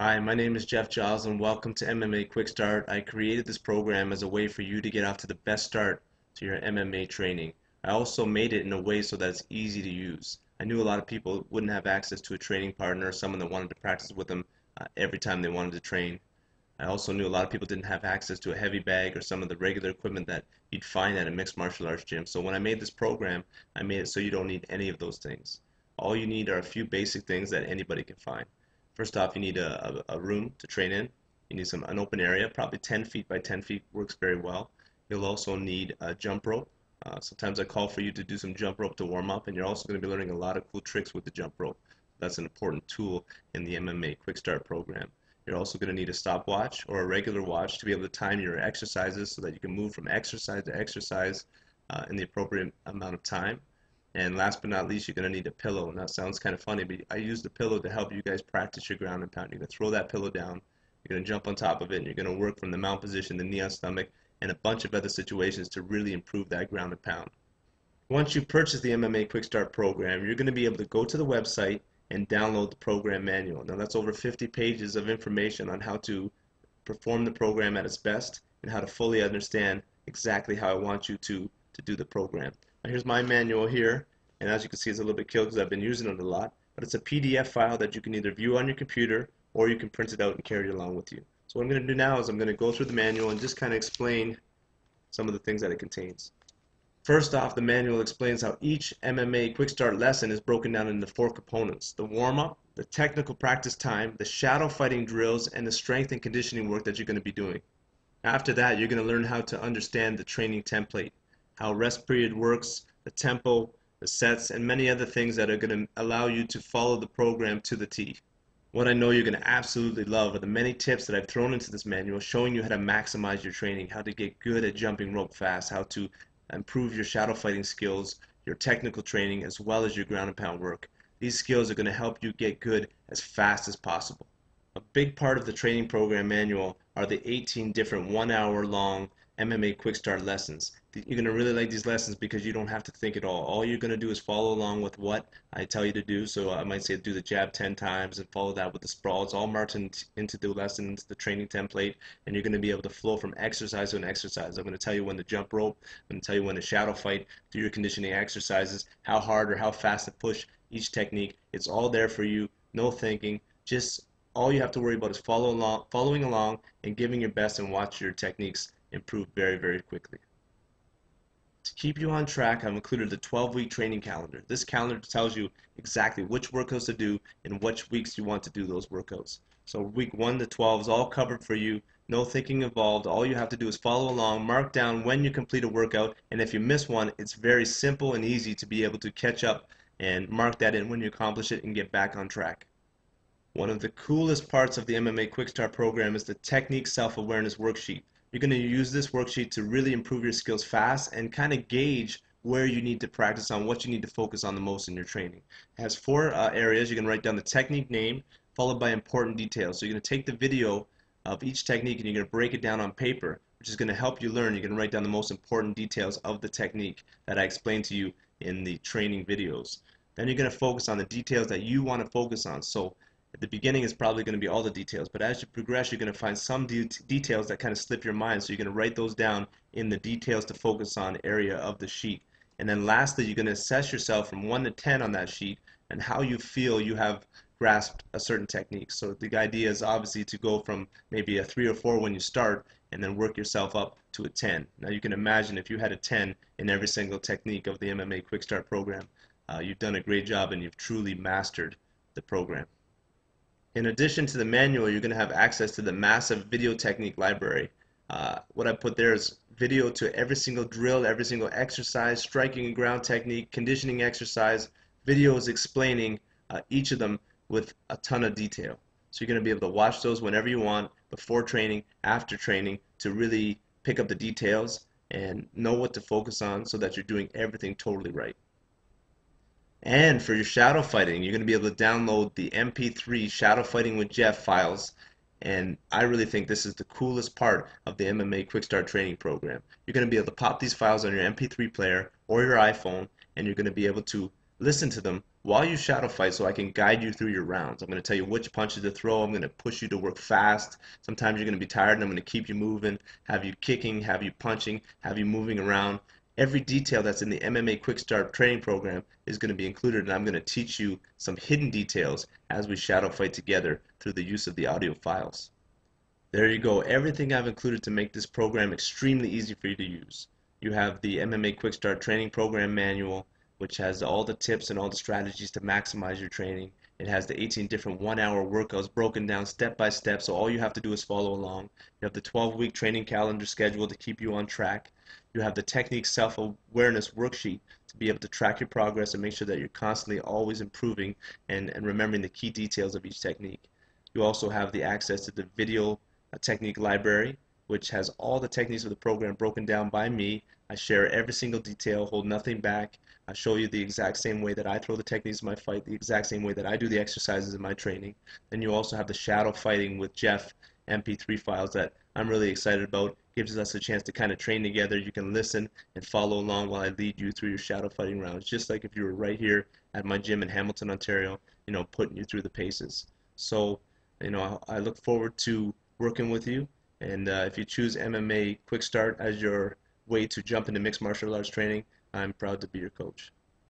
Hi, my name is Jeff Giles and welcome to MMA Quick Start. I created this program as a way for you to get off to the best start to your MMA training. I also made it in a way so that it's easy to use. I knew a lot of people wouldn't have access to a training partner, someone that wanted to practice with them every time they wanted to train. I also knew a lot of people didn't have access to a heavy bag or some of the regular equipment that you'd find at a mixed martial arts gym. So when I made this program, I made it so you don't need any of those things. All you need are a few basic things that anybody can find. First off, you need a room to train in. You need an open area, probably 10 feet by 10 feet works very well. You'll also need a jump rope. Sometimes I call for you to do some jump rope to warm up, and you're also going to be learning a lot of cool tricks with the jump rope. That's an important tool in the MMA Quick Start program. You're also going to need a stopwatch or a regular watch to be able to time your exercises so that you can move from exercise to exercise in the appropriate amount of time. And last but not least, you're going to need a pillow. And that sounds kind of funny, but I use the pillow to help you guys practice your ground and pound. You're going to throw that pillow down, you're going to jump on top of it, and you're going to work from the mount position, the knee on stomach, and a bunch of other situations to really improve that ground and pound. Once you purchase the MMA Quick Start program, you're going to be able to go to the website and download the program manual. Now that's over 50 pages of information on how to perform the program at its best and how to fully understand exactly how I want you to do the program. Now here's my manual here, and as you can see it's a little bit killed because I've been using it a lot, but it's a PDF file that you can either view on your computer or you can print it out and carry it along with you. So what I'm going to do now is I'm going to go through the manual and just kind of explain some of the things that it contains. First off, the manual explains how each MMA Quick Start lesson is broken down into 4 components: the warm-up, the technical practice time, the shadow fighting drills, and the strength and conditioning work that you're going to be doing. After that, you're going to learn how to understand the training template, how rest period works, the tempo, the sets, and many other things that are going to allow you to follow the program to the T. What I know you're going to absolutely love are the many tips that I've thrown into this manual showing you how to maximize your training, how to get good at jumping rope fast, how to improve your shadow fighting skills, your technical training, as well as your ground and pound work. These skills are going to help you get good as fast as possible. A big part of the training program manual are the 18 different 1 hour long MMA Quick Start lessons. You're going to really like these lessons because you don't have to think at all. All you're going to do is follow along with what I tell you to do. So I might say do the jab 10 times and follow that with the sprawl. It's all marked into the lesson, into the training template, and you're going to be able to flow from exercise to an exercise. I'm going to tell you when to jump rope, I'm going to tell you when to shadow fight, do your conditioning exercises, how hard or how fast to push each technique. It's all there for you, no thinking, just all you have to worry about is following along and giving your best, and watch your techniques improve very, very quickly. To keep you on track, I've included the 12-week training calendar. This calendar tells you exactly which workouts to do and which weeks you want to do those workouts. So week 1 to 12 is all covered for you. No thinking involved. All you have to do is follow along, mark down when you complete a workout, and if you miss one, it's very simple and easy to be able to catch up and mark that in when you accomplish it and get back on track. One of the coolest parts of the MMA Quick Start program is the Technique Self-Awareness Worksheet. You're going to use this worksheet to really improve your skills fast and kind of gauge where you need to practice on, what you need to focus on the most in your training. It has 4 areas. You can write down the technique name followed by important details. So you're going to take the video of each technique and you're going to break it down on paper, which is going to help you learn. You're going to write down the most important details of the technique that I explained to you in the training videos. Then you're going to focus on the details that you want to focus on. So at the beginning it's probably going to be all the details, but as you progress you're going to find some details that kind of slip your mind, so you're going to write those down in the details to focus on area of the sheet. And then lastly, you're going to assess yourself from 1 to 10 on that sheet and how you feel you have grasped a certain technique. So the idea is obviously to go from maybe a 3 or 4 when you start and then work yourself up to a 10. Now you can imagine if you had a 10 in every single technique of the MMA Quick Start program, you've done a great job and you've truly mastered the program. In addition to the manual, you're going to have access to the massive video technique library. What I put there is video to every single drill, every single exercise, striking and ground technique, conditioning exercise, videos explaining each of them with a ton of detail. So you're going to be able to watch those whenever you want, before training, after training, to really pick up the details and know what to focus on so that you're doing everything totally right. And for your shadow fighting, you're going to be able to download the MP3 Shadow Fighting with Jeff files. And I really think this is the coolest part of the MMA Quick Start training program. You're going to be able to pop these files on your MP3 player or your iPhone, and you're going to be able to listen to them while you shadow fight so I can guide you through your rounds. I'm going to tell you which punches to throw. I'm going to push you to work fast. Sometimes you're going to be tired and I'm going to keep you moving, have you kicking, have you punching, have you moving around. Every detail that's in the MMA Quick Start training program is going to be included, and I'm going to teach you some hidden details as we shadow fight together through the use of the audio files. There you go, everything I've included to make this program extremely easy for you to use. You have the MMA Quick Start Training Program Manual, which has all the tips and all the strategies to maximize your training. It has the 18 different 1-hour workouts broken down step by step, so all you have to do is follow along. You have the 12-week training calendar schedule to keep you on track. You have the technique self-awareness worksheet to be able to track your progress and make sure that you're constantly always improving and remembering the key details of each technique. You also have the access to the video technique library, which has all the techniques of the program broken down by me. I share every single detail, hold nothing back. I show you the exact same way that I throw the techniques in my fight, the exact same way that I do the exercises in my training. Then you also have the shadow fighting with Jeff MP3 files that I'm really excited about. Gives us a chance to kind of train together. You can listen and follow along while I lead you through your shadow fighting rounds, just like if you were right here at my gym in Hamilton, Ontario, putting you through the paces. So, I look forward to working with you. And if you choose MMA Quick Start as your way to jump into mixed martial arts training, I'm proud to be your coach.